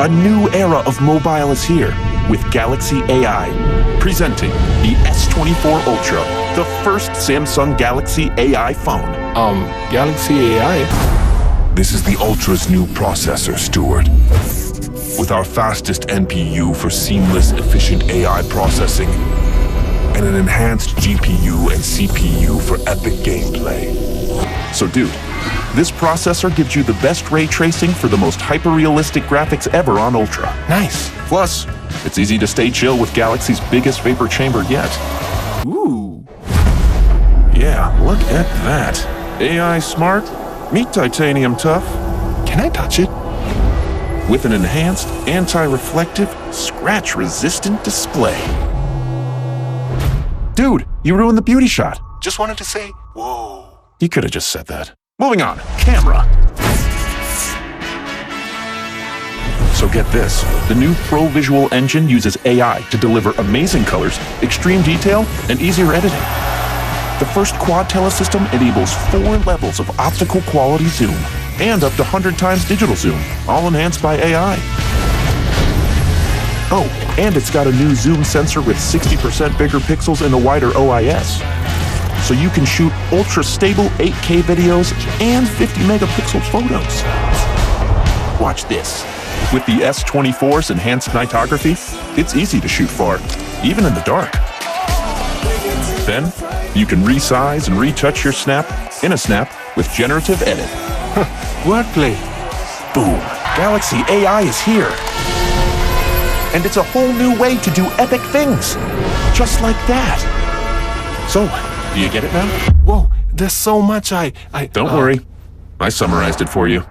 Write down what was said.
A new era of mobile is here with Galaxy AI. Presenting the S24 Ultra, the first Samsung Galaxy AI phone. Galaxy AI? This is the Ultra's new processor, Stuart. With our fastest NPU for seamless, efficient AI processing, and an enhanced GPU and CPU for epic gameplay. So dude, this processor gives you the best ray tracing for the most hyper-realistic graphics ever on Ultra. Nice. Plus, it's easy to stay chill with Galaxy's biggest vapor chamber yet. Ooh. Yeah, look at that. AI smart, meet titanium tough. Can I touch it? With an enhanced, anti-reflective, scratch-resistant display. Dude, you ruined the beauty shot. Just wanted to say, whoa. You could have just said that. Moving on, camera. So get this, the new Pro Visual engine uses AI to deliver amazing colors, extreme detail, and easier editing. The first quad telesystem enables 4 levels of optical quality zoom and up to 100 times digital zoom, all enhanced by AI. Oh, and it's got a new zoom sensor with 60% bigger pixels and a wider OIS. So you can shoot ultra-stable 8K videos and 50 megapixel photos. Watch this. With the S24's enhanced nightography, it's easy to shoot far, even in the dark. Then, you can resize and retouch your snap in a snap with generative edit. Wordplay. Boom. Galaxy AI is here. And it's a whole new way to do epic things. Just like that. So, do you get it now? Whoa, there's so much Don't worry. I summarized it for you.